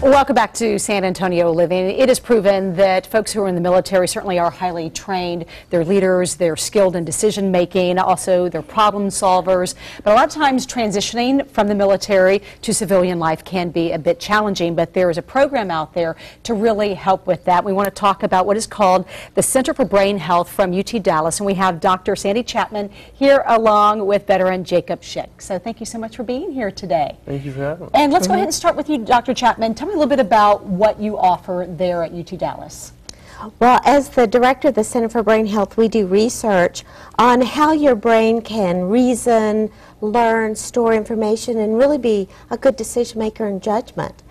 Welcome back to San Antonio Living. It is proven that folks who are in the military certainly are highly trained. They're leaders, they're skilled in decision making, also they're problem solvers. But a lot of times transitioning from the military to civilian life can be a bit challenging, but there is a program out there to really help with that. We want to talk about what is called the Center for Brain Health from UT Dallas, and we have Dr. Sandi Chapman here along with veteran Jacob Schick. So thank you so much for being here today. Thank you for having me. And let's go ahead and start with you, Dr. Chapman. Tell me a little bit about what you offer there at UT Dallas. Well, as the director of the Center for Brain Health, we do research on how your brain can reason, learn, store information, and really be a good decision maker in judgment.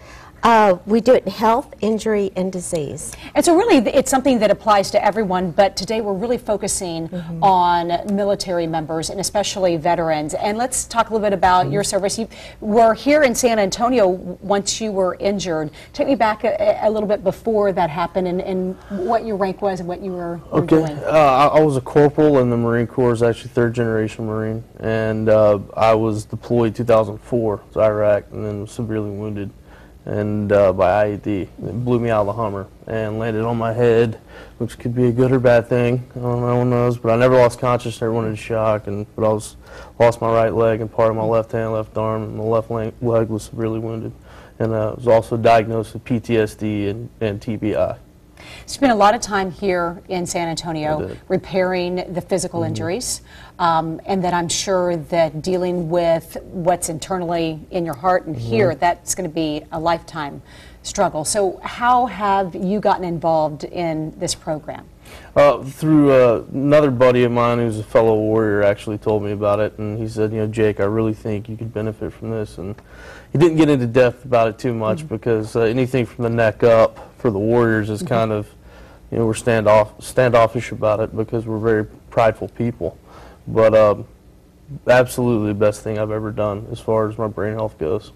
We do it in health, injury, and disease. And so really it's something that applies to everyone, but today we're really focusing on military members and especially veterans. And let's talk a little bit about your service. You were here in San Antonio once you were injured. Take me back a little bit before that happened and what your rank was and what you were doing. I was a corporal in the Marine Corps. I was actually third-generation Marine, and I was deployed 2004 to Iraq and then was severely wounded and by IED. It blew me out of the Hummer and landed on my head, which could be a good or bad thing. I don't know, no one knows. But I never lost consciousness, never went into shock. But I lost my right leg and part of my left hand, left arm, and my left leg was severely wounded. And I was also diagnosed with PTSD and TBI. You spent a lot of time here in San Antonio repairing the physical injuries, and that I'm sure that dealing with what's internally in your heart and here, that's going to be a lifetime struggle. So how have you gotten involved in this program? Through another buddy of mine who's a fellow warrior actually told me about it, and he said, you know, Jake, I really think you could benefit from this. And he didn't get into depth about it too much because anything from the neck up for the warriors is kind of, you know, we're standoffish about it because we're very prideful people. But absolutely the best thing I've ever done as far as my brain health goes.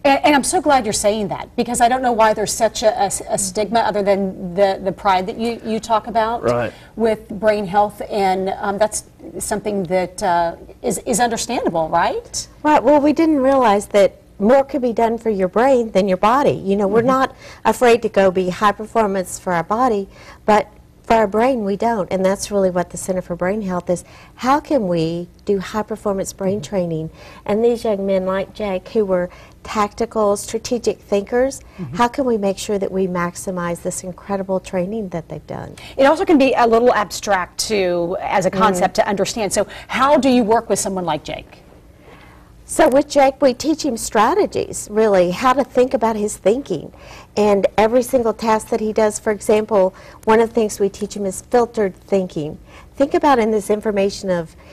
And I'm so glad you're saying that, because I don't know why there's such a stigma other than the pride that you talk about with brain health, and that's something that is understandable, right? Right. Well, we didn't realize that more could be done for your brain than your body. You know, we're not afraid to go be high performance for our body, but for our brain, we don't, and that's really what the Center for Brain Health is. How can we do high-performance brain training? And these young men like Jake, who were tactical, strategic thinkers, how can we make sure that we maximize this incredible training that they've done? It also can be a little abstract, too, as a concept to understand. So how do you work with someone like Jake? So with Jake, we teach him strategies, really, how to think about his thinking. And every single task that he does, for example, one of the things we teach him is filtered thinking. Think about in this information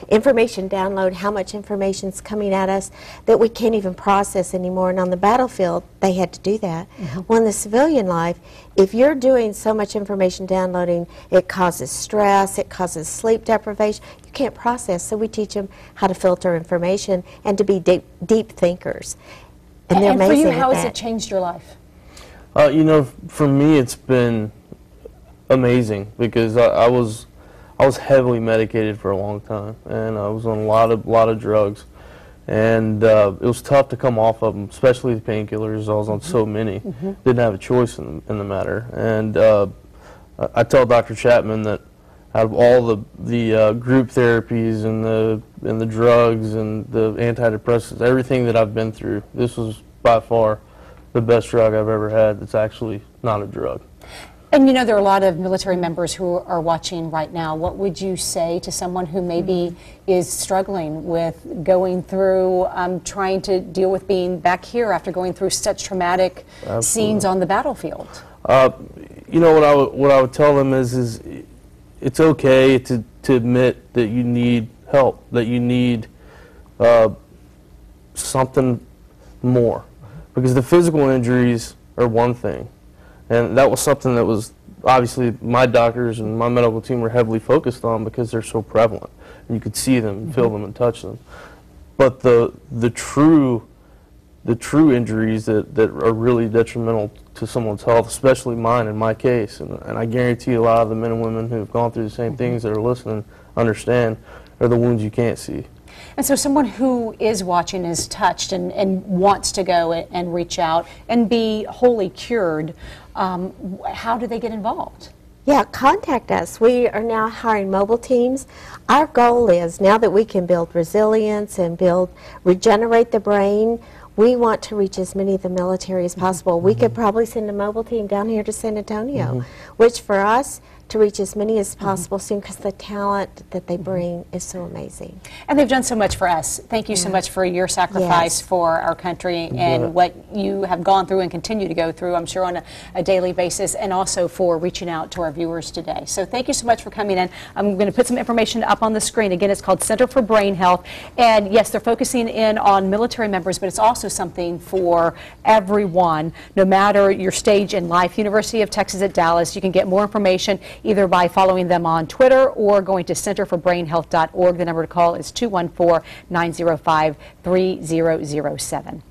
download, how much information is coming at us that we can't even process anymore. And on the battlefield, they had to do that. Well, in the civilian life, if you're doing so much information downloading, it causes stress, it causes sleep deprivation. You can't process. So we teach them how to filter information and to be deep thinkers. And they're amazing for you, how at has that. it changed your life? You know, for me, it's been amazing because I was heavily medicated for a long time, and I was on a lot of drugs, and it was tough to come off of them, especially the painkillers. I was on so many, didn't have a choice in the matter. And I tell Dr. Chapman that out of all the group therapies and the drugs and the antidepressants, everything that I've been through, this was by far the best drug I've ever had that's actually not a drug. And you know, there are a lot of military members who are watching right now. What would you say to someone who maybe is struggling with going through, trying to deal with being back here after going through such traumatic scenes on the battlefield? You know, what I would tell them is it's okay to admit that you need help, that you need something more. Because the physical injuries are one thing, and that was something that was obviously my doctors and my medical team were heavily focused on because they're so prevalent. And you could see them, feel them, and touch them. But the true injuries that are really detrimental to someone's health, especially mine in my case, and I guarantee a lot of the men and women who have gone through the same things that are listening understand, are the wounds you can't see. And so someone who is watching is touched and wants to go and reach out and be wholly cured, how do they get involved? Yeah, contact us. We are now hiring mobile teams. Our goal is, now that we can build resilience and regenerate the brain, we want to reach as many of the military as possible. We could probably send a mobile team down here to San Antonio, which for us, to reach as many as possible soon, because the talent that they bring is so amazing. And they've done so much for us. Thank you so much for your sacrifice for our country and what you have gone through and continue to go through, I'm sure, on a daily basis, and also for reaching out to our viewers today. So thank you so much for coming in. I'm going to put some information up on the screen. Again, it's called Center for Brain Health. And yes, they're focusing in on military members, but it's also something for everyone, no matter your stage in life. University of Texas at Dallas. You can get more information either by following them on Twitter or going to centerforbrainhealth.org. The number to call is 214-905-3007.